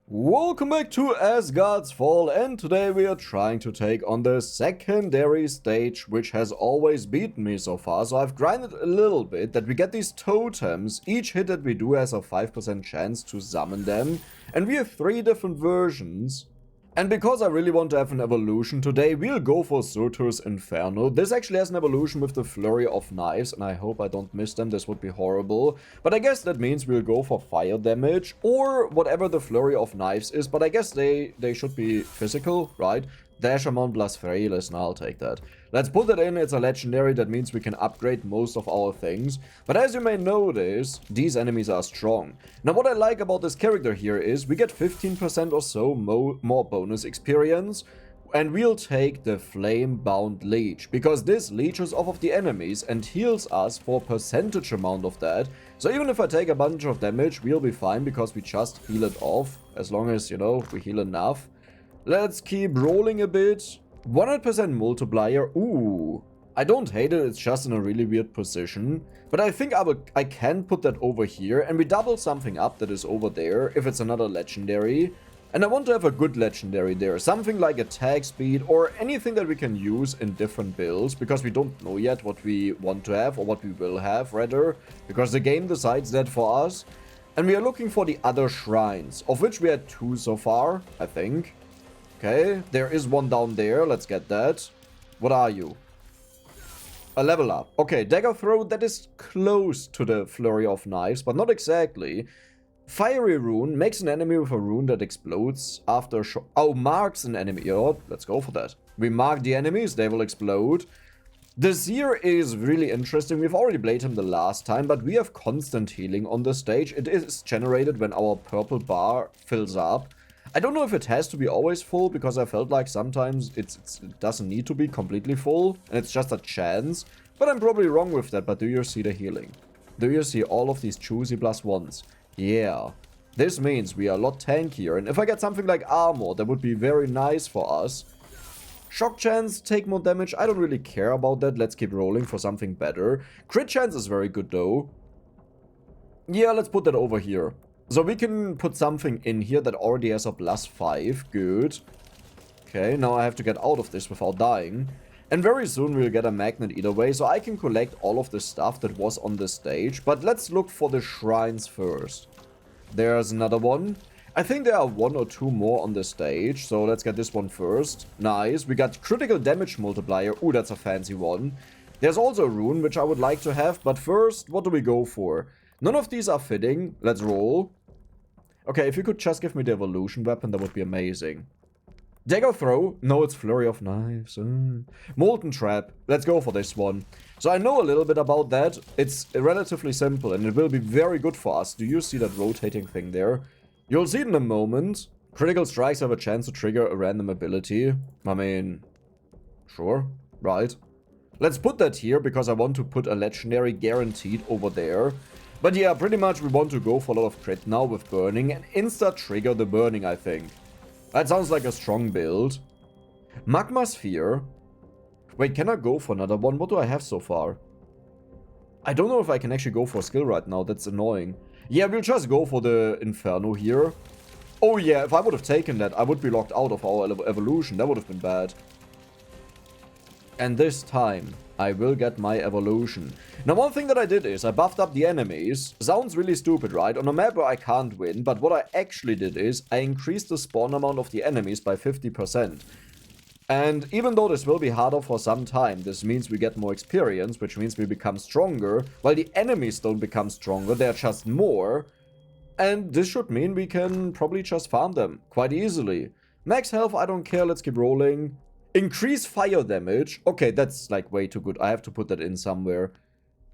Welcome back to Asgard's Fall, and today we are trying to take on the secondary stage, which has always beaten me so far. So I've grinded a little bit that we get these totems. Each hit that we do has a 5% chance to summon them, and we have 3 different versions. And because I really want to have an evolution today, we'll go for Surtur's Inferno. This actually has an evolution with the Flurry of Knives, and I hope I don't miss them, this would be horrible. But I guess that means we'll go for fire damage, or whatever the Flurry of Knives is, but I guess they should be physical, right? Dash amount plus Frailest, and I'll take that. Let's put it in, it's a legendary, that means we can upgrade most of our things. But as you may notice, these enemies are strong. Now what I like about this character here is we get 15% or so more bonus experience. And we'll take the Flame-Bound Leech, because this leeches off of the enemies and heals us for percentage amount of that. So even if I take a bunch of damage, we'll be fine because we just heal it off, as long as, you know, we heal enough. Let's keep rolling a bit. 100% multiplier. Ooh. I don't hate it, it's just in a really weird position. But I think I can put that over here, and we double something up that is over there, if it's another legendary. And I want to have a good legendary there. Something like attack speed, or anything that we can use in different builds, because we don't know yet what we want to have, or what we will have, rather. Because the game decides that for us. And we are looking for the other shrines, of which we had 2 so far, I think. Okay, there is one down there. Let's get that. What are you? A level up. Okay, dagger throw, that is close to the Flurry of Knives, but not exactly. Fiery rune makes an enemy with a rune that explodes after marks an enemy. Oh, let's go for that. We mark the enemies, they will explode. The Seer is really interesting. We've already played him the last time, but we have constant healing on the stage. It is generated when our purple bar fills up. I don't know if it has to be always full, because I felt like sometimes it doesn't need to be completely full, and it's just a chance. But I'm probably wrong with that, but do you see the healing? Do you see all of these juicy +1s? Yeah. This means we are a lot tankier, and if I get something like armor, that would be very nice for us. Shock chance, take more damage, I don't really care about that. Let's keep rolling for something better. Crit chance is very good though. Yeah, let's put that over here. So we can put something in here that already has a +5. Good. Okay, now I have to get out of this without dying. And very soon we'll get a magnet either way, so I can collect all of the stuff that was on the stage. But let's look for the shrines first. There's another one. I think there are 1 or 2 more on the stage, so let's get this one first. Nice, we got critical damage multiplier. Ooh, that's a fancy one. There's also a rune, which I would like to have, but first, what do we go for? None of these are fitting. Let's roll. Okay, if you could just give me the evolution weapon, that would be amazing. Dagger throw. No, it's Flurry of Knives. Molten Trap. Let's go for this one. So I know a little bit about that. It's relatively simple, and it will be very good for us. Do you see that rotating thing there? You'll see it in a moment. Critical strikes have a chance to trigger a random ability. I mean, sure. Right. Let's put that here, because I want to put a legendary guaranteed over there. But yeah, pretty much we want to go for a lot of crit now with burning and insta-trigger the burning, I think. That sounds like a strong build. Magma Sphere. Wait, can I go for another one? What do I have so far? I don't know if I can actually go for a skill right now. That's annoying. Yeah, we'll just go for the Inferno here. Oh yeah, if I would have taken that, I would be locked out of our evolution. That would have been bad. And this time, I will get my evolution. Now, one thing that I did is I buffed up the enemies. Sounds really stupid, right? On a map where I can't win, but what I actually did is I increased the spawn amount of the enemies by 50%. And even though this will be harder for some time, this means we get more experience, which means we become stronger, while the enemies don't become stronger, they're just more. And this should mean we can probably just farm them quite easily. Max health, I don't care, let's keep rolling. Increase fire damage. Okay, that's like way too good. I have to put that in somewhere.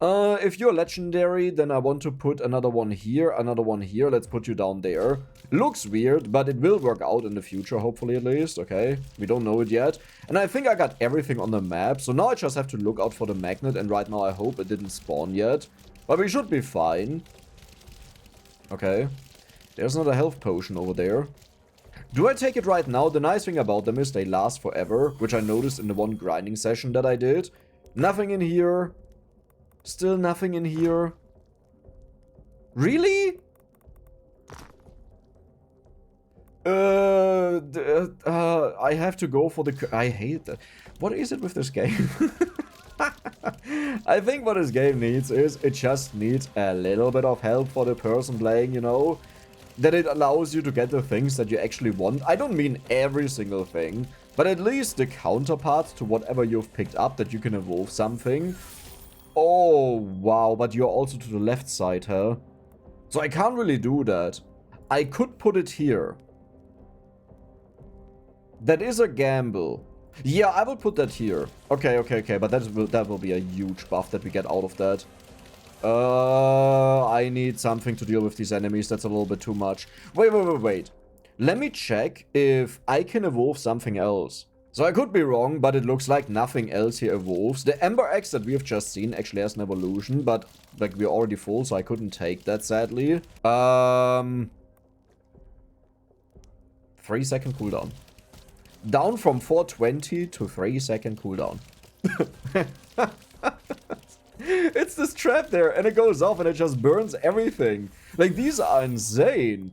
If you're legendary, then I want to put another one here, another one here. Let's put you down there. Looks weird, but it will work out in the future, hopefully at least. Okay, we don't know it yet. And I think I got everything on the map. So now I just have to look out for the magnet. And right now I hope it didn't spawn yet. But we should be fine. Okay. There's another health potion over there. Do I take it right now? The nice thing about them is they last forever, which I noticed in the one grinding session that I did. Nothing in here. Still nothing in here. Really? I have to go for the... I hate that. What is it with this game? I think what this game needs is it just needs a little bit of help for the person playing, you know? That it allows you to get the things that you actually want. I don't mean every single thing, but at least the counterpart to whatever you've picked up, that you can evolve something. Oh, wow, but you're also to the left side, huh? So I can't really do that. I could put it here. That is a gamble. Yeah, I will put that here. Okay, but that will be a huge buff that we get out of that. I need something to deal with these enemies. That's a little bit too much. Wait. Let me check if I can evolve something else. So I could be wrong, but it looks like nothing else here evolves. The Ember Axe that we have just seen actually has an evolution, but like we're already full, so I couldn't take that, sadly. 3-second cooldown. Down from 420 to 3-second cooldown. It's this trap there, and it goes off and it just burns everything. Like, these are insane.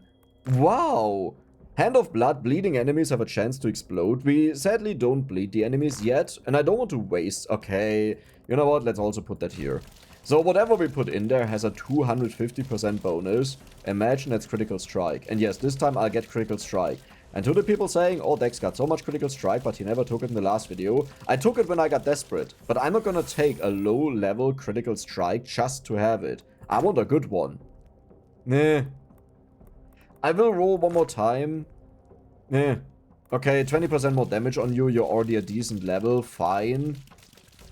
Wow. Hand of Blood, bleeding enemies have a chance to explode. We sadly don't bleed the enemies yet, and I don't want to waste... Okay, you know what? Let's also put that here. So whatever we put in there has a 250% bonus. Imagine that's critical strike. And yes, this time I'll get critical strike. And to the people saying, oh, Dex got so much critical strike, but he never took it in the last video. I took it when I got desperate. But I'm not gonna take a low-level critical strike just to have it. I want a good one. Nah. I will roll one more time. Nah. Okay, 20% more damage on you. You're already a decent level. Fine.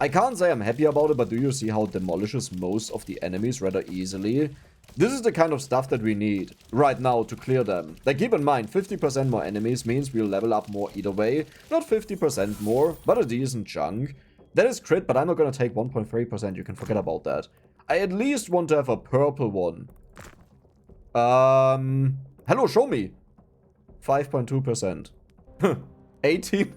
I can't say I'm happy about it, but do you see how it demolishes most of the enemies rather easily? This is the kind of stuff that we need right now to clear them. Like, keep in mind, 50% more enemies means we'll level up more either way. Not 50% more, but a decent chunk. That is crit, but I'm not gonna take 1.3%. You can forget about that. I at least want to have a purple one. Hello, show me. 5.2%. 18.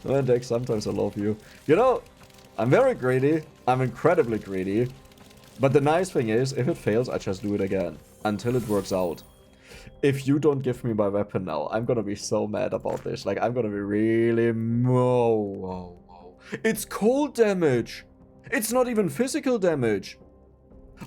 Man, Dex, sometimes I love you. You know, I'm very greedy. I'm incredibly greedy. But the nice thing is, if it fails, I just do it again. Until it works out. If you don't give me my weapon now, I'm gonna be so mad about this. Like, I'm gonna be really... Whoa. It's cold damage. It's not even physical damage.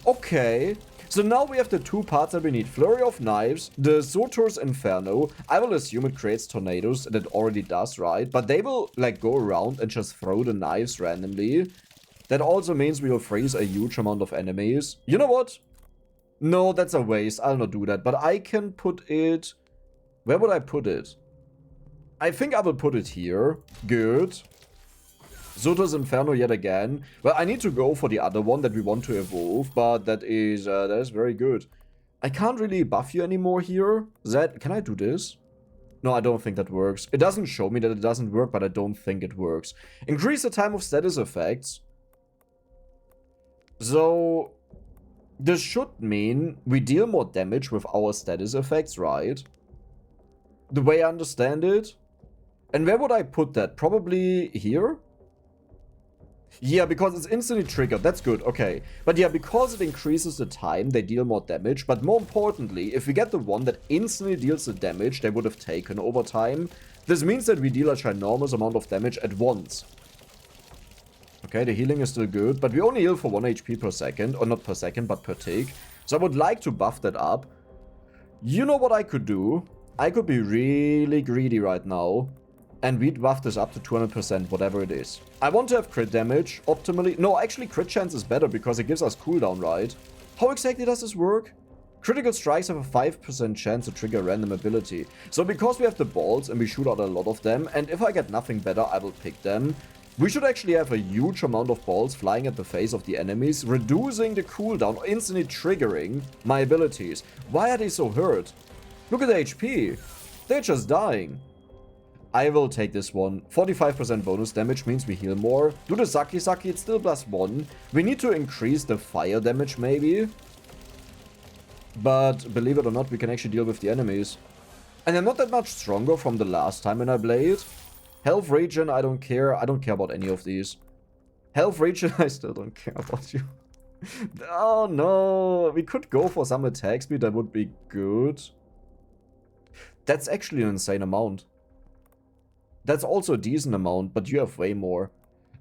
Okay. So now we have the two parts that we need. Flurry of Knives, the Surtur's Inferno. I will assume it creates tornadoes. That already does, right? But they will, like, go around and just throw the knives randomly. That also means we will freeze a huge amount of enemies. You know what? No, that's a waste. I'll not do that. But I can put it... Where would I put it? I think I will put it here. Good. Surtur's Inferno yet again. Well, I need to go for the other one that we want to evolve, but that is very good. I can't really buff you anymore here. Can I do this? No, I don't think that works. It doesn't show me that it doesn't work, but I don't think it works. Increase the time of status effects. So, this should mean we deal more damage with our status effects, right? The way I understand it. And where would I put that? Probably here? Yeah, because it's instantly triggered. That's good. Okay. But yeah, because it increases the time, they deal more damage. But more importantly, if we get the one that instantly deals the damage they would have taken over time, this means that we deal a ginormous amount of damage at once. Okay, the healing is still good, but we only heal for 1 HP per second. Or not per second, but per tick. So I would like to buff that up. You know what I could do? I could be really greedy right now. And we'd buff this up to 200%, whatever it is. I want to have crit damage, optimally. No, actually crit chance is better because it gives us cooldown, right? How exactly does this work? Critical strikes have a 5% chance to trigger a random ability. So because we have the balls and we shoot out a lot of them, and if I get nothing better, I will pick them. We should actually have a huge amount of balls flying at the face of the enemies, reducing the cooldown, or instantly triggering my abilities. Why are they so hurt? Look at the HP. They're just dying. I will take this one. 45% bonus damage means we heal more. Do the Saki, it's still +1. We need to increase the fire damage maybe. But believe it or not, we can actually deal with the enemies. And I'm not that much stronger from the last time when I played. Health regen, I don't care. I don't care about any of these. Health regen, I still don't care about you. Oh no, we could go for some attack speed, that would be good. That's actually an insane amount. That's also a decent amount, but you have way more.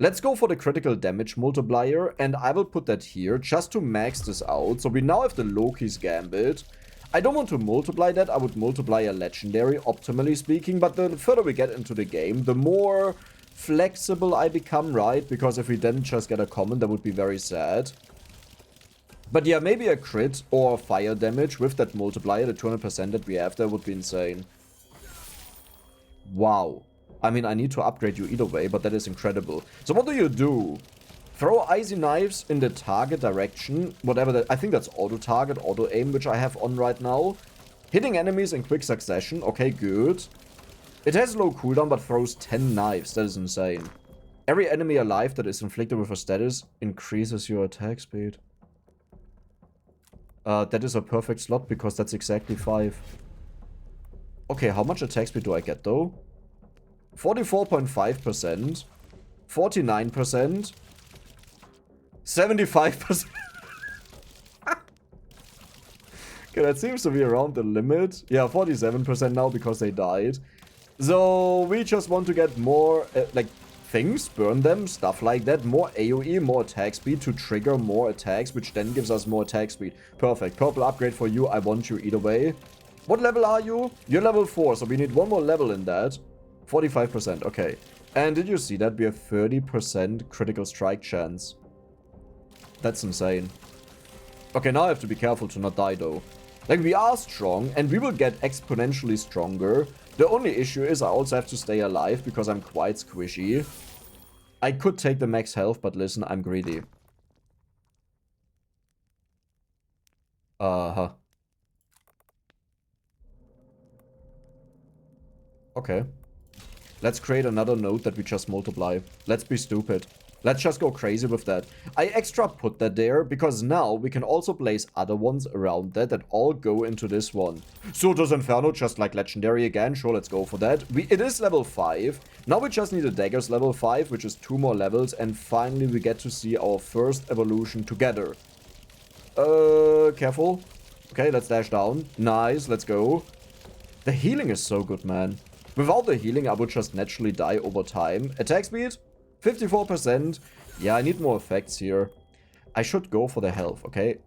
Let's go for the critical damage multiplier, and I will put that here just to max this out. So we now have the Loki's Gambit. I don't want to multiply that, I would multiply a legendary, optimally speaking, but the further we get into the game, the more flexible I become, right? Because if we then just get a common, that would be very sad. But yeah, maybe a crit or fire damage with that multiplier, the 200% that we have there would be insane. Wow. I mean, I need to upgrade you either way, but that is incredible. So what do? Throw icy knives in the target direction, whatever that, I think that's auto-target, auto-aim, which I have on right now. Hitting enemies in quick succession, okay, good. It has low cooldown, but throws 10 knives, that is insane. Every enemy alive that is inflicted with a status increases your attack speed. That is a perfect slot, because that's exactly 5. Okay, how much attack speed do I get, though? 44.5%, 49%, 75%. Okay, that seems to be around the limit. Yeah, 47% now because they died. So we just want to get more, like, things, burn them, stuff like that. More AoE, more attack speed to trigger more attacks, which then gives us more attack speed. Perfect. Purple upgrade for you. I want you either way. What level are you? You're level 4, so we need one more level in that. 45%, okay. And did you see that? We have 30% critical strike chance. That's insane. Okay, now I have to be careful to not die, though. Like, we are strong, and we will get exponentially stronger. The only issue is I also have to stay alive, because I'm quite squishy. I could take the max health, but listen, I'm greedy. Uh-huh. Okay. Let's create another node that we just multiply. Let's be stupid. Let's just go crazy with that. I extra put that there because now we can also place other ones around that all go into this one. So does Inferno, just like legendary again. Sure, let's go for that. It is level 5. Now we just need a Daggers level 5, which is 2 more levels. And finally we get to see our first evolution together. Careful. Okay, let's dash down. Nice, let's go. The healing is so good, man. Without the healing, I would just naturally die over time. Attack speed? 54%. Yeah, I need more effects here. I should go for the health, okay?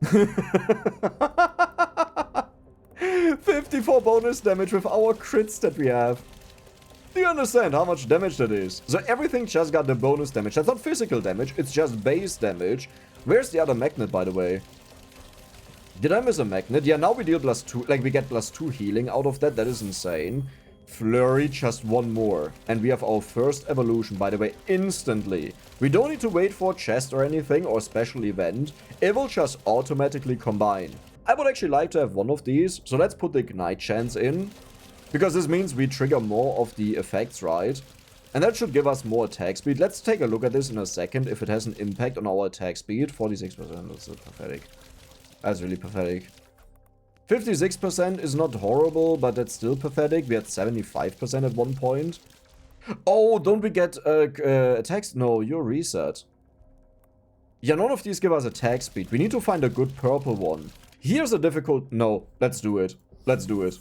$54 bonus damage with our crits that we have. Do you understand how much damage that is? So everything just got the bonus damage. That's not physical damage, it's just base damage. Where's the other magnet, by the way? Did I miss a magnet? Yeah, now we deal +2, like we get +2 healing out of that. That is insane. Flurry, just one more. And we have our first evolution, by the way, instantly. We don't need to wait for a chest or anything or special event. It will just automatically combine. I would actually like to have one of these. So let's put the ignite chance in. Because this means we trigger more of the effects, right? And that should give us more attack speed. Let's take a look at this in a second if it has an impact on our attack speed. 46%, that's so pathetic. That's really pathetic. 56% is not horrible, but that's still pathetic. We had 75% at one point. Oh, don't we get attacks? No, you're reset. Yeah, none of these give us attack speed. We need to find a good purple one. Here's a difficult... No, let's do it. Let's do it.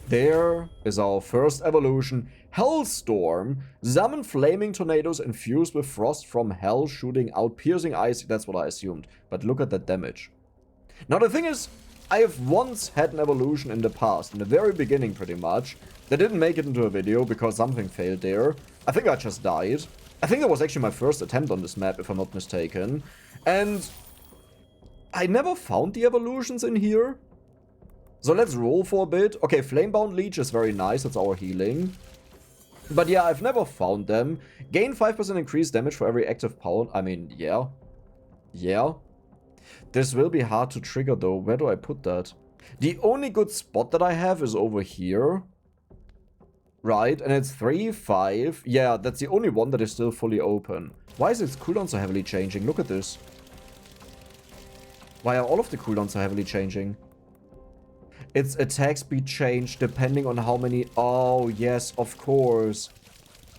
There is our first evolution. Hellstorm. Summon flaming tornadoes infused with frost from hell, shooting out piercing ice. That's what I assumed. But look at that damage. Now the thing is, I have once had an evolution in the past, in the very beginning pretty much, that didn't make it into a video because something failed there. I think I just died. I think that was actually my first attempt on this map, if I'm not mistaken. And I never found the evolutions in here. So let's roll for a bit. Okay, Flamebound Leech is very nice, that's our healing. But yeah, I've never found them. Gain 5% increased damage for every active power. I mean, yeah. Yeah. This will be hard to trigger though. Where do I put that? The only good spot that I have is over here. Right, and it's 3, 5. Yeah, that's the only one that is still fully open. Why is its cooldown so heavily changing? Look at this. Why are all of the cooldowns so heavily changing? Its attack speed changed depending on how many... Oh, yes, of course.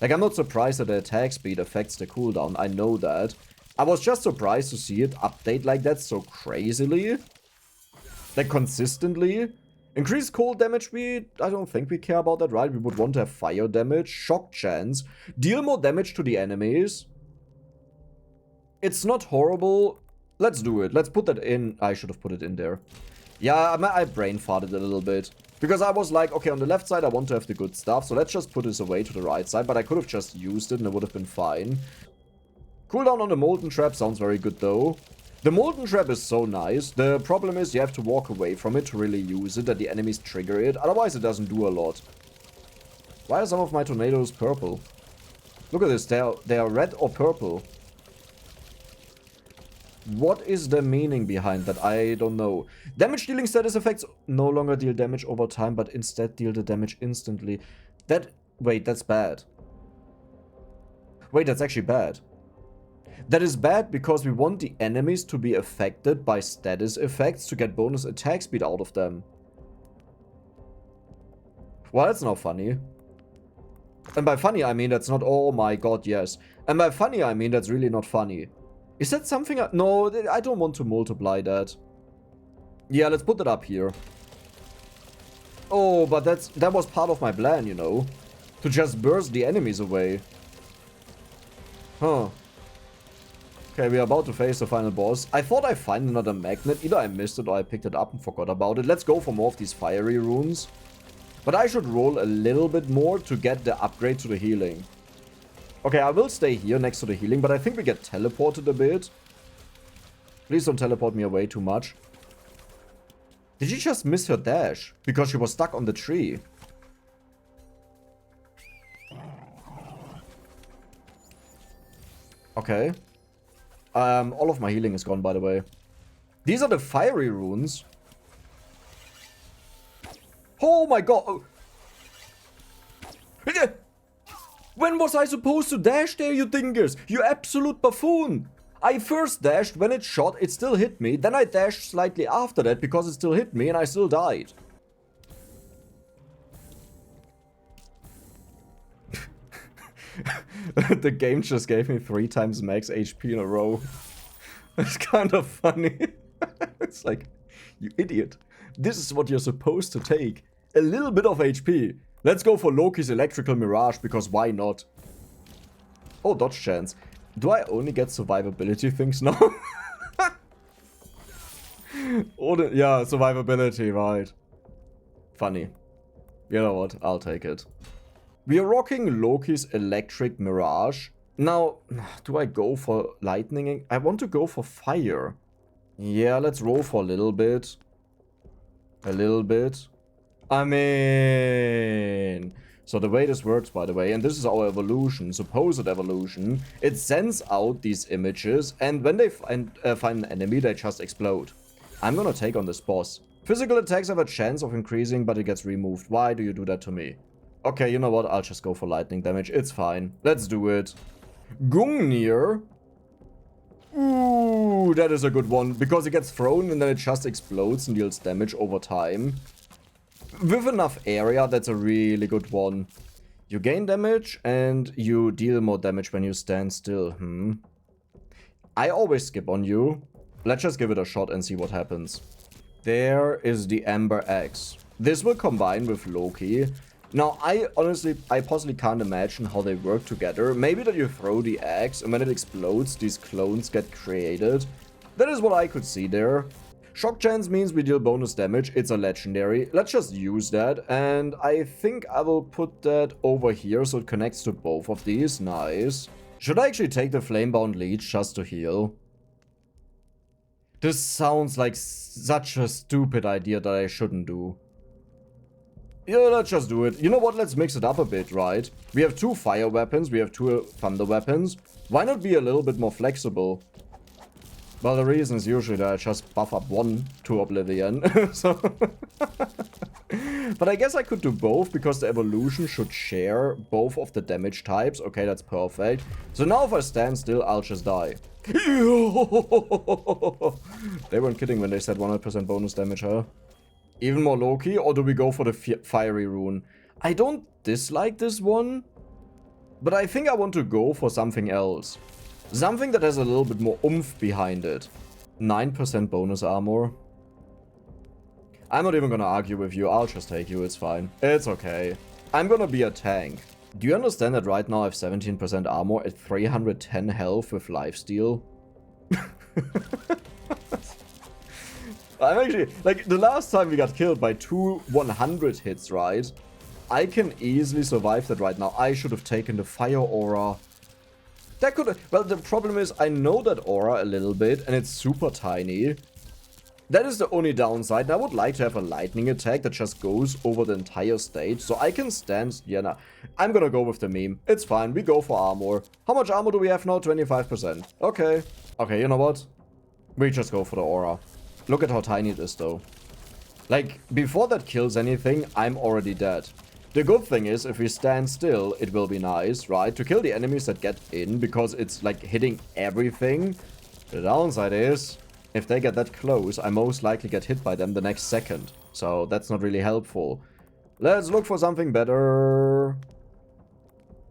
Like, I'm not surprised that the attack speed affects the cooldown. I know that. I was just surprised to see it update like that so crazily. Like, consistently. Increased cold damage, I don't think we care about that, right? We would want to have fire damage, shock chance, deal more damage to the enemies. It's not horrible. Let's do it. Let's put that in. I should have put it in there. Yeah, I brain farted a little bit. Because I was like, okay, on the left side I want to have the good stuff, so let's just put this away to the right side, but I could have just used it and it would have been fine. Cooldown on the Molten Trap sounds very good though. The Molten Trap is so nice. The problem is you have to walk away from it to really use it, that the enemies trigger it, otherwise it doesn't do a lot. Why are some of my tornadoes purple? Look at this, they are red or purple. What is the meaning behind that? I don't know. Damage dealing status effects no longer deal damage over time, but instead deal the damage instantly. Wait, that's bad. Wait, that's actually bad. That is bad because we want the enemies to be affected by status effects to get bonus attack speed out of them. Well, that's not funny. And by funny, I mean that's not, oh my god, yes. And by funny, I mean that's really not funny. Is that something no, I don't want to multiply that. Yeah, let's put that up here. Oh, but that was part of my plan, you know. To just burst the enemies away. Huh. Okay, we are about to face the final boss. I thought I'd find another magnet. Either I missed it or I picked it up and forgot about it. Let's go for more of these fiery runes. But I should roll a little bit more to get the upgrade to the healing. Okay, I will stay here next to the healing, but I think we get teleported a bit. Please don't teleport me away too much. Did she just miss her dash? Because she was stuck on the tree. Okay. All of my healing is gone, by the way. These are the fiery runes. Oh my god. Oh. When was I supposed to dash there, you dingus? You absolute buffoon. I first dashed, when it shot, it still hit me. Then I dashed slightly after that because it still hit me and I still died. The game just gave me 3 times max HP in a row. It's kind of funny. It's like, you idiot. This is what you're supposed to take. A little bit of HP. Let's go for Loki's Electrical Mirage, because why not? Oh, dodge chance. Do I only get survivability things now? Yeah, survivability, right. Funny. You know what? I'll take it. We are rocking Loki's Electric Mirage. Now, do I go for lightning? I want to go for fire. Yeah, let's roll for a little bit. A little bit. I mean... So the way this works, by the way, and this is our evolution, supposed evolution, it sends out these images, and when they find an enemy, they just explode. I'm gonna take on this boss. Physical attacks have a chance of increasing, but it gets removed. Why do you do that to me? Okay, you know what? I'll just go for lightning damage. It's fine. Let's do it. Gungnir. Ooh, that is a good one. Because it gets thrown and then it just explodes and deals damage over time. With enough area, that's a really good one. You gain damage and you deal more damage when you stand still. I always skip on you. Let's just give it a shot and see what happens. There is the Ember Axe. This will combine with Loki. Now, I possibly can't imagine how they work together. Maybe that you throw the axe and when it explodes, these clones get created. That is what I could see there. Shock chance means we deal bonus damage. It's a legendary. Let's just use that. And I think I will put that over here so it connects to both of these. Nice. Should I actually take the Flamebound Leech just to heal? This sounds like such a stupid idea that I shouldn't do. Yeah, let's just do it. You know what? Let's mix it up a bit, right? We have 2 fire weapons. We have 2 thunder weapons. Why not be a little bit more flexible? Well, the reason is usually that I just buff up 1 to Oblivion. So but I guess I could do both because the evolution should share both of the damage types. Okay, that's perfect. So now if I stand still, I'll just die. They weren't kidding when they said 100% bonus damage, huh? Even more Loki, or do we go for the fiery rune? I don't dislike this one, But I think I want to go for something else. Something that has a little bit more oomph behind it. 9% bonus armor. I'm not even gonna argue with you. I'll just take you. It's fine. It's okay. I'm gonna be a tank. Do you understand that right now I have 17% armor at 310 health with lifesteal? I'm actually... Like, the last time we got killed by 2 100 hits, right? I can easily survive that right now. I should have taken the fire aura. That could... Well, the problem is I know that aura a little bit, and it's super tiny. That is the only downside. And I would like to have a lightning attack that just goes over the entire stage. So I can stand... Yeah, nah. I'm gonna go with the meme. It's fine. We go for armor. How much armor do we have now? 25%. Okay. Okay, you know what? We just go for the aura. Look at how tiny it is, though. Like, before that kills anything, I'm already dead. The good thing is, if we stand still, it will be nice, right? To kill the enemies that get in, because it's, like, hitting everything. The downside is... If they get that close, I most likely get hit by them the next second. So that's not really helpful. Let's look for something better.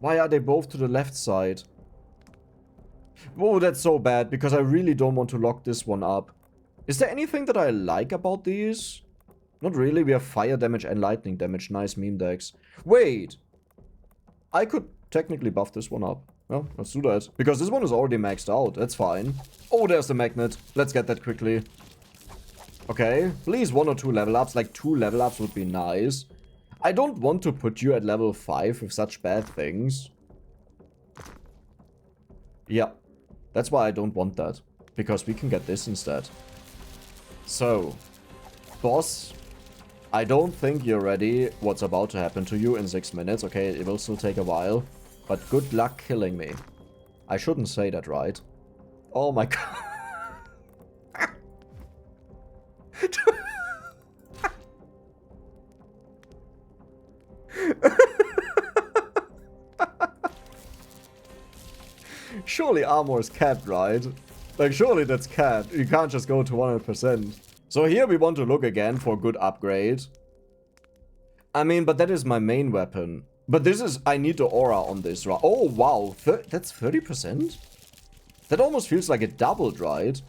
Why are they both to the left side? Oh, that's so bad, because I really don't want to lock this one up. Is there anything that I like about these? Not really. We have fire damage and lightning damage. Nice meme decks. Wait. I could technically buff this one up. Well, let's do that. Because this one is already maxed out. That's fine. Oh, there's the magnet. Let's get that quickly. Okay. Please 1 or 2 level ups. Like 2 level ups would be nice. I don't want to put you at level 5 with such bad things. Yeah. That's why I don't want that. Because we can get this instead. So. Boss. I don't think you're ready. What's about to happen to you in 6 minutes. Okay, it will still take a while. But good luck killing me. I shouldn't say that, right? Oh my god. Surely armor is capped, right? Like, surely that's capped. You can't just go to 100%. So here we want to look again for a good upgrade. I mean, but that is my main weapon. But this is... I need the aura on this, right? Oh, wow. That's 30%? That almost feels like it doubled, right?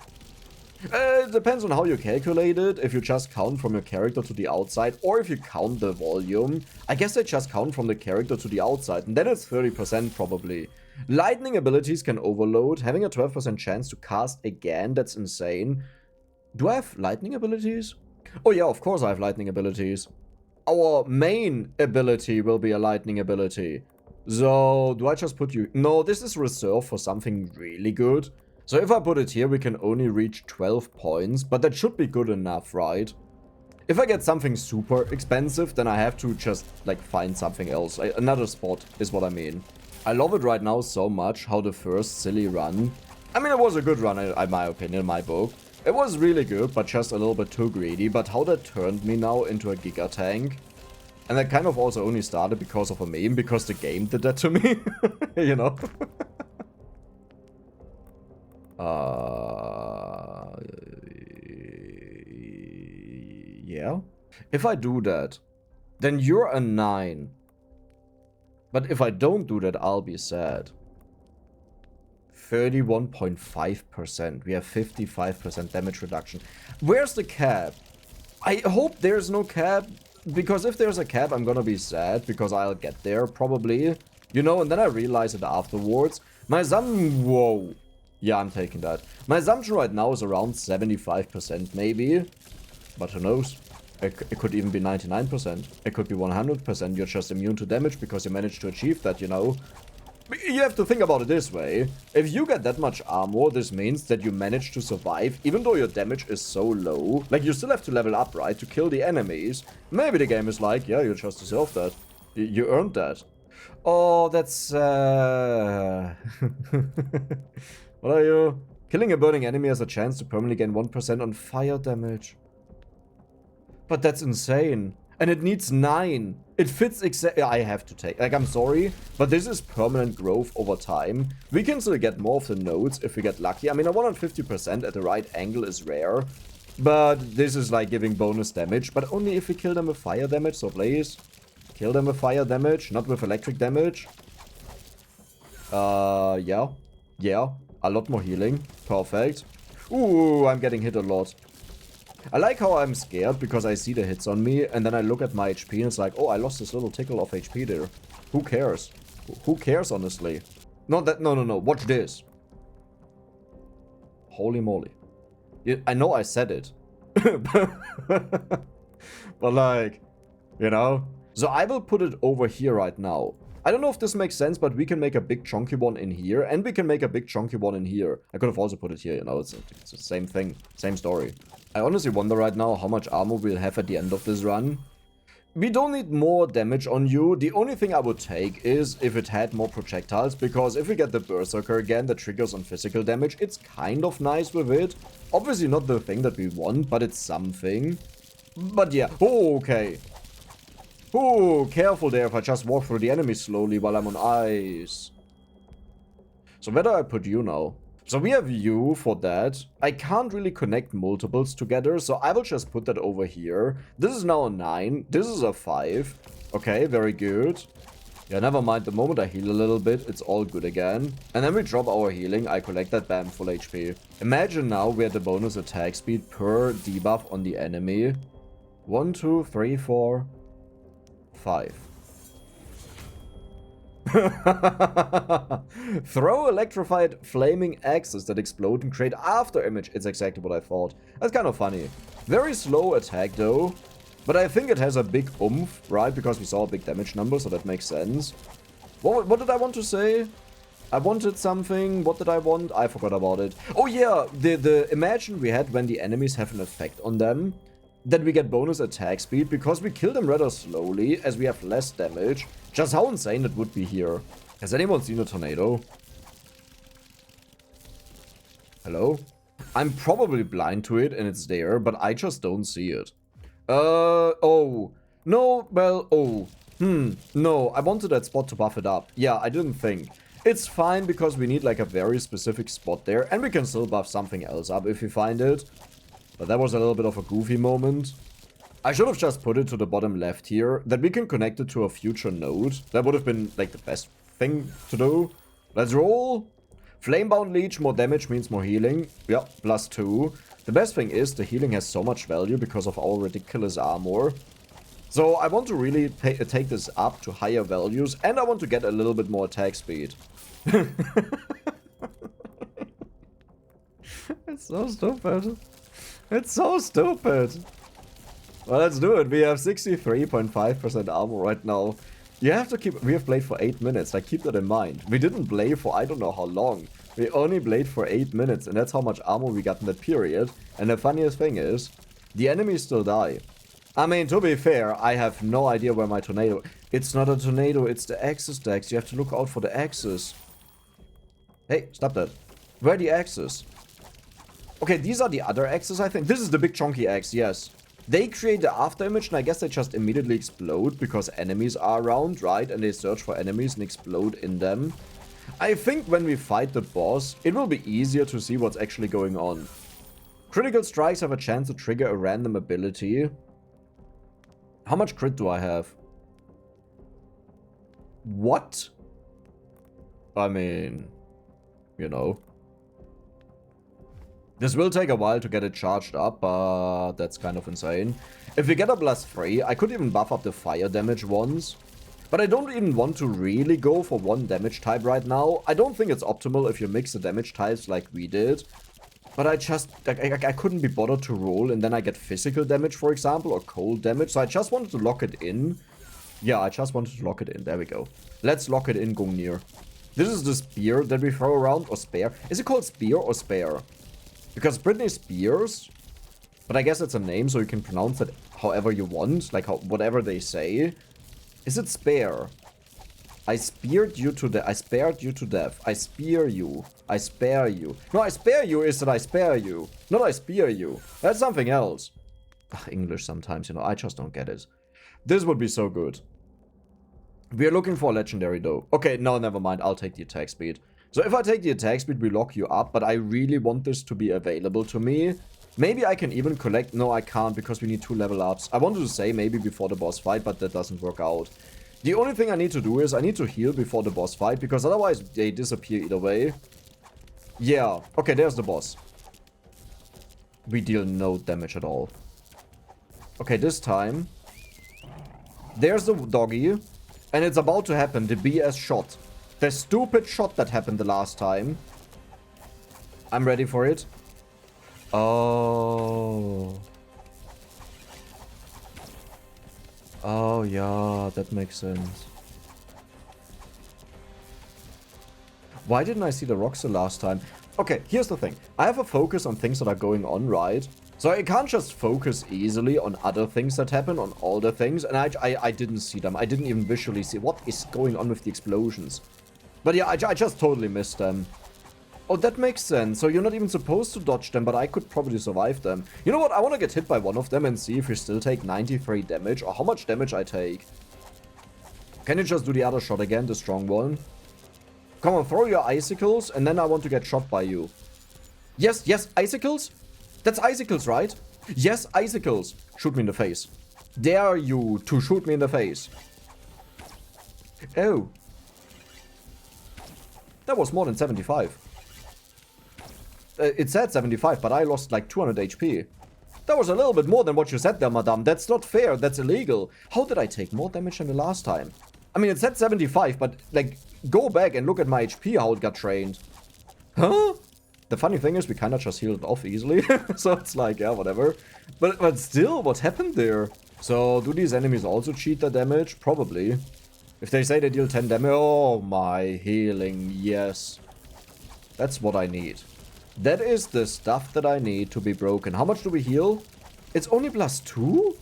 It depends on how you calculate it. If you just count from your character to the outside, or if you count the volume. I guess I just count from the character to the outside, and then it's 30% probably. Lightning abilities can overload. Having a 12% chance to cast again, that's insane. Do I have lightning abilities? Oh yeah, of course I have lightning abilities. Our main ability will be a lightning ability. So, do I just put you... No, this is reserved for something really good. So if I put it here, we can only reach 12 points. But that should be good enough, right? If I get something super expensive, then I have to just, like, find something else. Another spot is what I mean. I love it right now so much, how the first silly run... I mean, it was a good run, in my opinion, in my book. It was really good, but just a little bit too greedy. But how that turned me now into a Giga Tank. And that kind of also only started because of a meme, because the game did that to me. You know? Yeah. If I do that, then you're a 9. But if I don't do that, I'll be sad. 31.5%. We have 55% damage reduction. Where's the cap? I hope there's no cap. Because if there's a cap, I'm gonna be sad. Because I'll get there, probably. You know, and then I realize it afterwards. My assumption... Whoa. Yeah, I'm taking that. My assumption right now is around 75%, maybe. But who knows? It could even be 99%. It could be 100%. You're just immune to damage because you managed to achieve that, you know. You have to think about it this way. If you get that much armor, this means that you manage to survive, even though your damage is so low. Like, you still have to level up, right, to kill the enemies. Maybe the game is like, yeah, you just deserve that. You earned that. Oh, that's... What are you? Killing a burning enemy has a chance to permanently gain 1% on fire damage. But that's insane. And it needs 9. It fits exactly. I have to take. Like, I'm sorry, but this is permanent growth over time. We can still get more of the nodes if we get lucky. I mean, a 150% at the right angle is rare. But this is like giving bonus damage. But only if we kill them with fire damage. So please, kill them with fire damage, not with electric damage. Yeah. Yeah. A lot more healing. Perfect. Ooh, I'm getting hit a lot. I like how I'm scared because I see the hits on me and then I look at my HP and it's like, oh, I lost this little tickle of HP there. Who cares? Who cares, honestly? Not that. No, no, no. Watch this. Holy moly. Yeah, I know I said it. But like, you know? So I will put it over here right now. I don't know if this makes sense, but we can make a big chunky one in here, and we can make a big chunky one in here. I could have also put it here, you know, it's the same thing, same story. I honestly wonder right now how much armor we'll have at the end of this run. We don't need more damage on you. The only thing I would take is if it had more projectiles, because if we get the Berserker again that triggers on physical damage, it's kind of nice with it. Obviously not the thing that we want, but it's something. But yeah, oh, okay. Oh, careful there if I just walk through the enemy slowly while I'm on ice. So where do I put you now? So we have you for that. I can't really connect multiples together, so I will just put that over here. This is now a 9. This is a 5. Okay, very good. Yeah, never mind. The moment I heal a little bit, it's all good again. And then we drop our healing. I collect that, bam, full HP. Imagine now we had the bonus attack speed per debuff on the enemy. 1, 2, 3, 4... 5. Throw electrified flaming axes that explode and create after image. It's exactly what I thought. That's kind of funny. Very slow attack though. But I think it has a big oomph, right? Because we saw a big damage number, so that makes sense. What did I want to say? I wanted something. What did I want? I forgot about it. Oh yeah, the imagine we had when the enemies have an effect on them. That we get bonus attack speed because we kill them rather slowly as we have less damage. Just how insane it would be here. Has anyone seen a tornado? Hello? I'm probably blind to it and it's there, but I just don't see it. Oh. No, well, oh. No, I wanted that spot to buff it up. Yeah, I didn't think. It's fine because we need like a very specific spot there and we can still buff something else up if we find it. But that was a little bit of a goofy moment. I should have just put it to the bottom left here, that we can connect it to a future node. That would have been, like, the best thing to do. Let's roll. Flamebound Leech, more damage means more healing. Yeah, +2. The best thing is, the healing has so much value because of our ridiculous armor. So I want to really take this up to higher values, and I want to get a little bit more attack speed. It's so stupid. It's so stupid. Well, let's do it. We have 63.5% armor right now. You have to keep... We have played for 8 minutes. Like, keep that in mind. We didn't play for I don't know how long. We only played for 8 minutes, and that's how much armor we got in that period. And the funniest thing is, the enemies still die. I mean, to be fair, I have no idea where my tornado... It's not a tornado, it's the axes, Dex. You have to look out for the axes. Hey, stop that. Where are the axes? Okay, these are the other axes, I think. This is the big chunky axe, yes. They create the after image, and I guess they just immediately explode because enemies are around, right? And they search for enemies and explode in them. I think when we fight the boss, it will be easier to see what's actually going on. Critical strikes have a chance to trigger a random ability. How much crit do I have? What? I mean, you know. This will take a while to get it charged up, but that's kind of insane. If we get a +3, I could even buff up the fire damage once. But I don't even want to really go for one damage type right now. I don't think it's optimal if you mix the damage types like we did. But I just, I couldn't be bothered to roll and then I get physical damage, for example, or cold damage. So I just wanted to lock it in. Yeah, I just wanted to lock it in. There we go. Let's lock it in, Gungnir. This is the spear that we throw around, or spear. Is it called spear or spare? Because Britney Spears, but I guess it's a name, so you can pronounce it however you want, like whatever they say. Is it spare? I spared you to death. I spared you to death. I spear you. I spare you. No, I spare you is that I spare you. Not I spear you. That's something else. Ugh, English sometimes, you know, I just don't get it. This would be so good. We are looking for a legendary though. Okay, no, never mind. I'll take the attack speed. So if I take the attack speed, we lock you up, but I really want this to be available to me. Maybe I can even collect... No, I can't because we need 2 level ups. I wanted to say maybe before the boss fight, but that doesn't work out. The only thing I need to do is I need to heal before the boss fight, because otherwise they disappear either way. Yeah, okay, there's the boss. We deal no damage at all. Okay, this time. There's the doggy. And it's about to happen, the BS shot. The stupid shot that happened the last time. I'm ready for it. Oh. Oh, yeah, that makes sense. Why didn't I see the rocks the last time? Okay, here's the thing. I have a focus on things that are going on, right? So I can't just focus easily on other things that happen, on all the things. And I didn't see them. I didn't even visually see what is going on with the explosions. But yeah, I just totally missed them. Oh, that makes sense. So you're not even supposed to dodge them, but I could probably survive them. You know what? I want to get hit by one of them and see if you still take 93 damage or how much damage I take. Can you just do the other shot again, the strong one? Come on, throw your icicles, and then I want to get shot by you. Yes, yes, icicles? That's icicles, right? Yes, icicles. Shoot me in the face. Dare you to shoot me in the face. Oh. That was more than 75. It said 75, but I lost like 200 HP. That was a little bit more than what you said there, madame. That's not fair. That's illegal. How did I take more damage than the last time? I mean, it said 75, but like, go back and look at my HP, how it got trained. Huh? The funny thing is, we kind of just healed off easily. So it's like, yeah, whatever. But still, what happened there? So, do these enemies also cheat their damage? Probably. If they say they deal 10 damage, oh my healing, yes. That's what I need. That is the stuff that I need to be broken. How much do we heal? It's only +2?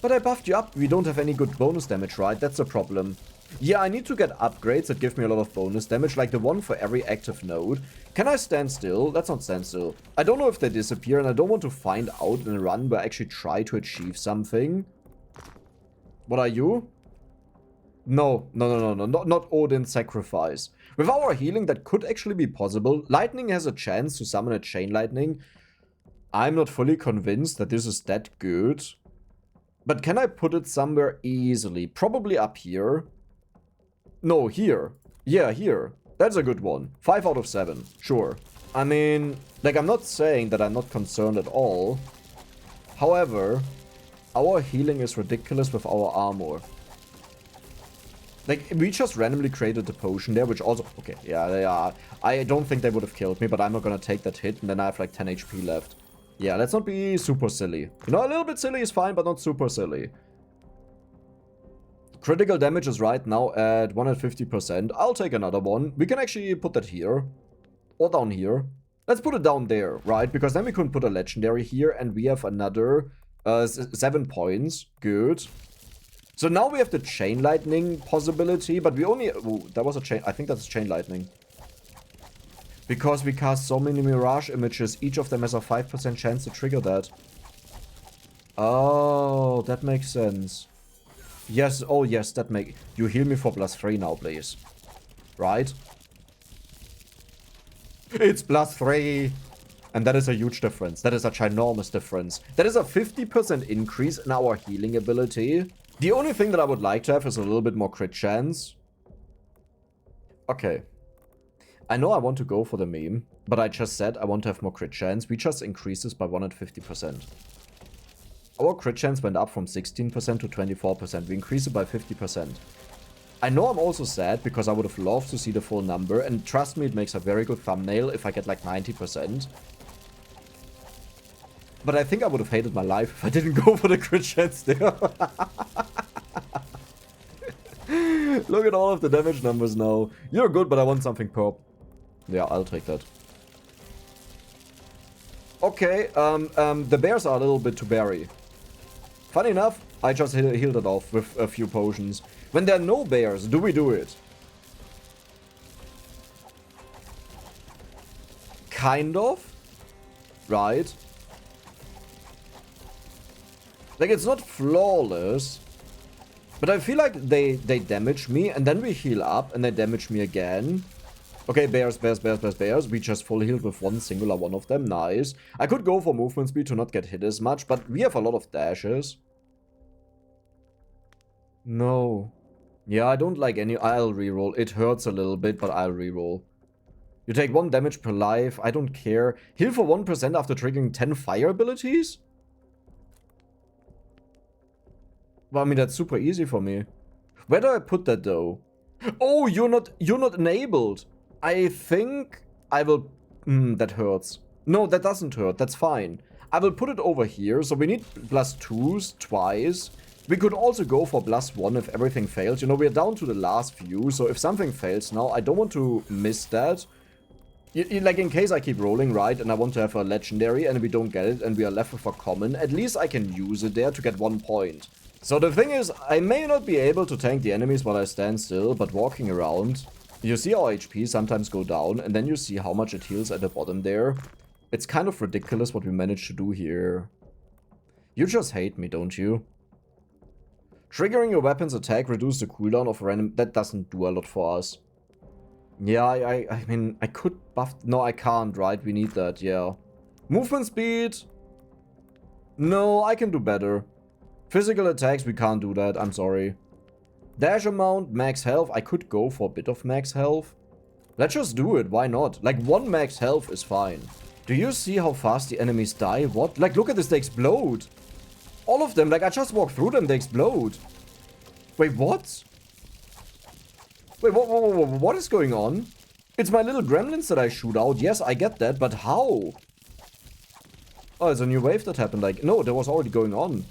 But I buffed you up. We don't have any good bonus damage, right? That's a problem. Yeah, I need to get upgrades that give me a lot of bonus damage, like the one for every active node. Can I stand still? Let's not stand still. I don't know if they disappear, and I don't want to find out in a run where I actually try to achieve something. What are you? No, not Odin's sacrifice. With our healing, that could actually be possible. Lightning has a chance to summon a chain lightning. I'm not fully convinced that this is that good. But can I put it somewhere easily? Probably up here. No, here. Yeah, here. That's a good one. 5 out of 7. Sure. I mean, like, I'm not saying that I'm not concerned at all. However, our healing is ridiculous with our armor. Like, we just randomly created the potion there, which also... Okay, yeah. I don't think they would have killed me, but I'm not gonna take that hit, and then I have like 10 HP left. Yeah, let's not be super silly. You know, a little bit silly is fine, but not super silly. Critical damage is right now at 150%. I'll take another one. We can actually put that here. Or down here. Let's put it down there, right? Because then we couldn't put a legendary here, and we have another 7 points. Good. So now we have the chain lightning possibility, but we only... Oh, that was a chain... I think that's chain lightning. Because we cast so many mirage images, each of them has a 5% chance to trigger that. Oh, that makes sense. Yes, oh yes, that make... You heal me for +3 now, please. Right? It's +3! And that is a huge difference. That is a ginormous difference. That is a 50% increase in our healing ability. The only thing that I would like to have is a little bit more crit chance. Okay. I know I want to go for the meme, but I just said I want to have more crit chance. We just increased this by 150%. Our crit chance went up from 16% to 24%. We increased it by 50%. I know I'm also sad because I would have loved to see the full number. And trust me, it makes a very good thumbnail if I get like 90%. But I think I would have hated my life if I didn't go for the crit chance there. Look at all of the damage numbers now. You're good, but I want something perp. Yeah, I'll take that. Okay, the bears are a little bit too berry. Funny enough, I just healed it off with a few potions. When there are no bears, do we do it? Kind of. Right. Like, it's not flawless. But I feel like they damage me, and then we heal up, and they damage me again. Okay, bears. We just full healed with one singular one of them. Nice. I could go for movement speed to not get hit as much, but we have a lot of dashes. No. Yeah, I don't like any. I'll reroll. It hurts a little bit, but I'll reroll. You take 1 damage per life. I don't care. Heal for 1% after triggering 10 fire abilities? Well, I mean, that's super easy for me. Where do I put that, though? Oh, you're not enabled. I think I will... that hurts. No, that doesn't hurt. That's fine. I will put it over here. So we need +2s twice. We could also go for +1 if everything fails. You know, we're down to the last few. So if something fails now, I don't want to miss that. Like, in case I keep rolling, right, and I want to have a legendary and we don't get it and we are left with a common, at least I can use it there to get 1 point. So the thing is, I may not be able to tank the enemies while I stand still, but walking around, you see our HP sometimes go down, and then you see how much it heals at the bottom there. It's kind of ridiculous what we managed to do here. You just hate me, don't you? Triggering your weapon's attack reduces the cooldown of a random... That doesn't do a lot for us. Yeah, I mean, I could buff... No, I can't, right? We need that, yeah. Movement speed? No, I can do better. Physical attacks, we can't do that, I'm sorry. Dash amount, max health. I could go for a bit of max health. Let's just do it, why not? Like, 1 max health is fine. Do you see how fast the enemies die? What? Like, look at this, they explode. All of them, like, I just walk through them, they explode. Wait, what? Wait, what is going on? It's my little gremlins that I shoot out. Yes, I get that, but how? Oh, it's a new wave that happened. Like, no, that was already going on.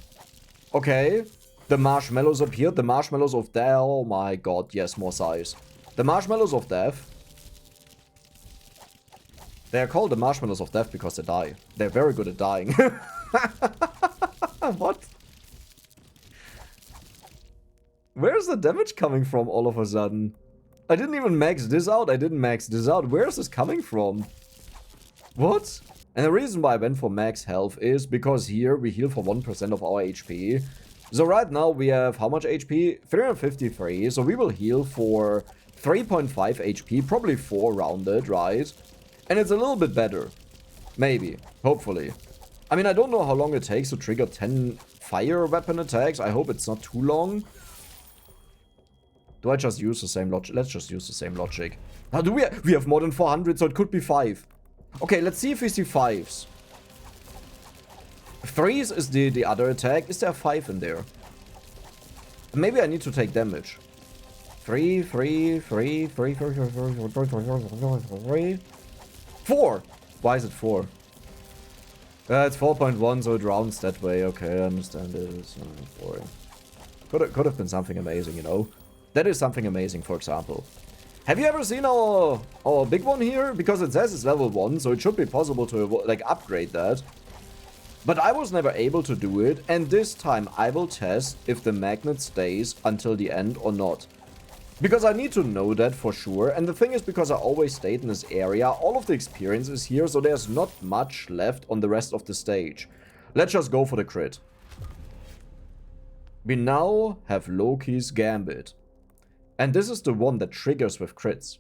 Okay. The marshmallows appeared. The marshmallows of death. Oh my god, yes, more size. The marshmallows of death. They are called the marshmallows of death because they die. They're very good at dying. What? Where's the damage coming from all of a sudden? I didn't even max this out. I didn't max this out. Where is this coming from? What? And the reason why I went for max health is because here we heal for 1% of our HP. So right now we have how much HP? 353. So we will heal for 3.5 HP, probably 4 rounded, right? And it's a little bit better. Maybe. Hopefully. I mean, I don't know how long it takes to trigger 10 fire weapon attacks. I hope it's not too long. Do I just use the same logic? Let's just use the same logic. Now, do we have more than 400, so it could be 5. Okay, let's see if we see 5s. 3s is the other attack. Is there a 5 in there? Maybe I need to take damage. 3, 3, 3, 3, 3, 3, 3, 4! Why is it 4? It's 4.1, so it rounds that way. Okay, I understand it. It's boring. Could have been something amazing, you know? That is something amazing, for example. Have you ever seen our big one here? Because it says it's level 1, so it should be possible to, like, upgrade that. But I was never able to do it, and this time I will test if the magnet stays until the end or not. Because I need to know that for sure, and the thing is, because I always stayed in this area, all of the experience is here, so there's not much left on the rest of the stage. Let's just go for the crit. We now have Loki's Gambit. And this is the one that triggers with crits.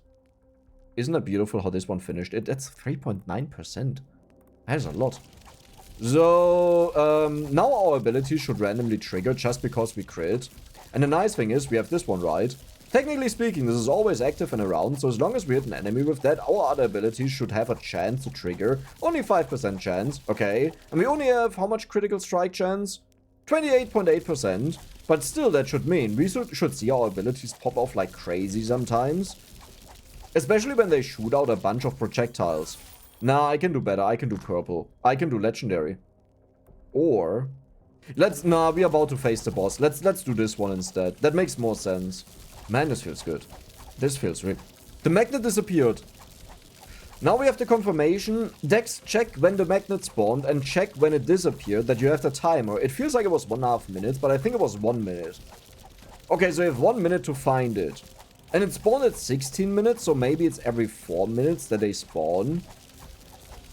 Isn't it beautiful how this one finished? That's 3.9%. That is a lot. So, now our abilities should randomly trigger just because we crit. And the nice thing is, we have this one, right? Technically speaking, this is always active and around, so as long as we hit an enemy with that, our other abilities should have a chance to trigger. Only 5% chance, okay. And we only have how much critical strike chance? 28.8%. But still, that should mean we should see our abilities pop off like crazy sometimes. Especially when they shoot out a bunch of projectiles. Nah, I can do better. I can do purple. I can do legendary. Or... Nah, we're about to face the boss. Let's do this one instead. That makes more sense. Man, this feels good. This feels real. The magnet disappeared. Now we have the confirmation. Dex, check when the magnet spawned and check when it disappeared that you have the timer. It feels like it was 1.5 minutes, but I think it was 1 minute. Okay, so you have 1 minute to find it. And it spawned at 16 minutes, so maybe it's every 4 minutes that they spawn.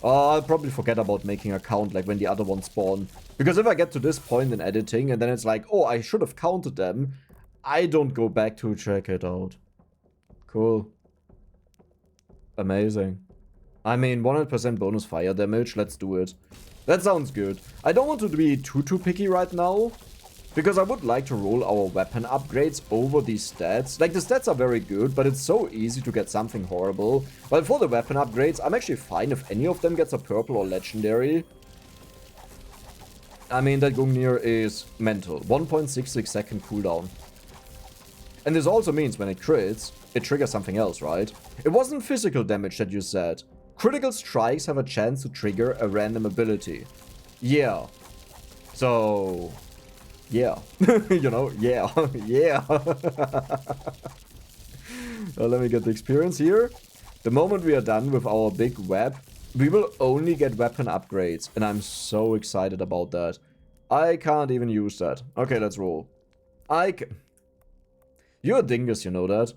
I'll probably forget about making a count, like when the other ones spawn. Because if I get to this point in editing and then it's like, oh, I should have counted them, I don't go back to check it out. Cool. Amazing. I mean, 100% bonus fire damage, let's do it. That sounds good. I don't want to be too picky right now. Because I would like to roll our weapon upgrades over these stats. Like, the stats are very good, but it's so easy to get something horrible. But for the weapon upgrades, I'm actually fine if any of them gets a purple or legendary. I mean, that Gungnir is mental. 1.66 second cooldown. And this also means when it crits, it triggers something else, right? It wasn't physical damage that you said. Critical strikes have a chance to trigger a random ability. Yeah. So... yeah. You know, yeah. Yeah. Let me get the experience here. The moment we are done with our big web, we will only get weapon upgrades. And I'm so excited about that. I can't even use that. Okay, let's roll. You're a dingus, you know that.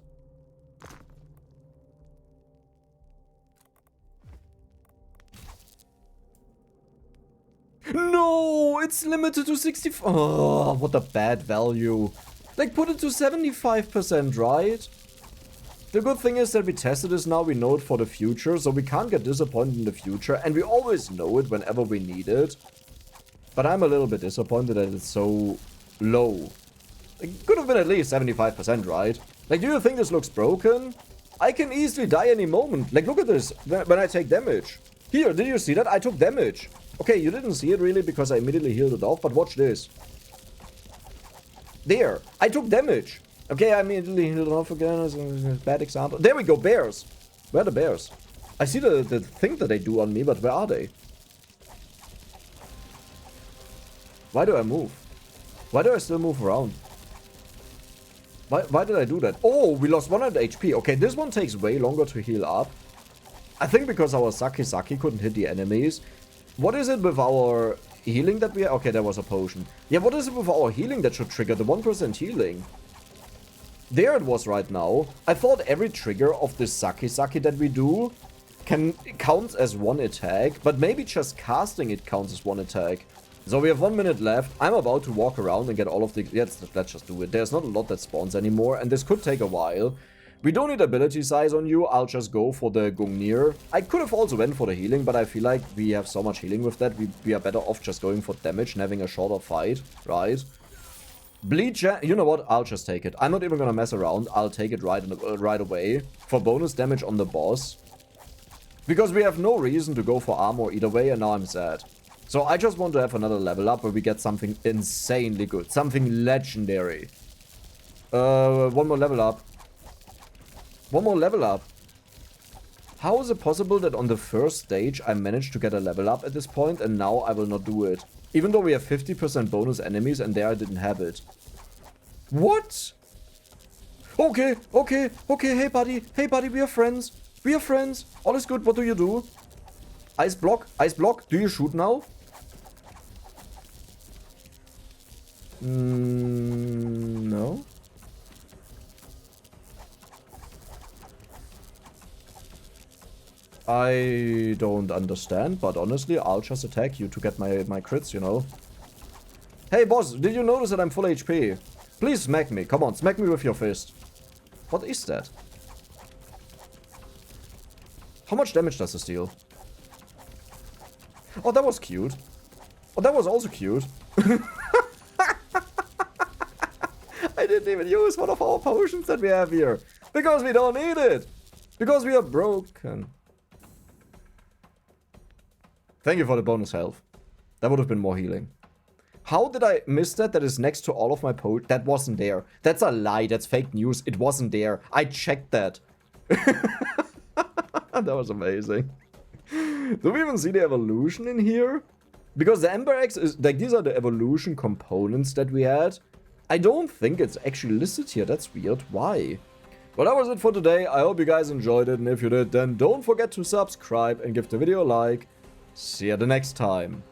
No, it's limited to 65. Oh, what a bad value. Like, put it to 75%, right? The good thing is that we tested this now, we know it for the future, so we can't get disappointed in the future, and we always know it whenever we need it. But I'm a little bit disappointed that it's so low. It could have been at least 75%, right? Like, do you think this looks broken? I can easily die any moment. Like, look at this, when I take damage. Here, did you see that? I took damage. Okay, you didn't see it really because I immediately healed it off, but watch this. There, I took damage. Okay, I immediately healed it off again as a bad example. There we go, bears. Where are the bears? I see the thing that they do on me, but where are they? Why do I move? Why do I still move around? Why did I do that? Oh, we lost 100 HP. Okay, this one takes way longer to heal up. I think because our Saki couldn't hit the enemies. What is it with our healing that we... okay, there was a potion. Yeah, what is it with our healing that should trigger the 1% healing? There it was right now. I thought every trigger of this Saki that we do counts as one attack, but maybe just casting it counts as one attack. So we have 1 minute left. I'm about to walk around and get all of the... yeah, let's just do it. There's not a lot that spawns anymore, and this could take a while. We don't need ability size on you. I'll just go for the Gungnir. I could have also went for the healing, but I feel like we have so much healing with that. We are better off just going for damage and having a shorter fight, right? Bleach, you know what? I'll just take it. I'm not even gonna mess around. I'll take it right away for bonus damage on the boss. Because we have no reason to go for armor either way, and now I'm sad. So I just want to have another level up where we get something insanely good. Something legendary. One more level up. One more level up. How is it possible that on the first stage I managed to get a level up at this point and now I will not do it? Even though we have 50% bonus enemies and there I didn't have it. What? Okay, hey buddy, we are friends. We are friends. All is good, what do you do? Ice block. Do you shoot now? No. I don't understand, but honestly, I'll just attack you to get my crits, you know. Hey boss, did you notice that I'm full HP? Please smack me, come on, smack me with your fist. What is that? How much damage does this deal? Oh, that was cute. Oh, that was also cute. I didn't even use one of our potions that we have here. Because we don't need it. Because we are broken. Thank you for the bonus health. That would have been more healing. How did I miss that? That is next to all of my potions. That wasn't there. That's a lie. That's fake news. It wasn't there. I checked that. That was amazing. Do we even see the evolution in here? Because the Ember Axe is... like, these are the evolution components that we had. I don't think it's actually listed here. That's weird. Why? Well, that was it for today. I hope you guys enjoyed it. And if you did, then don't forget to subscribe and give the video a like. See you the next time.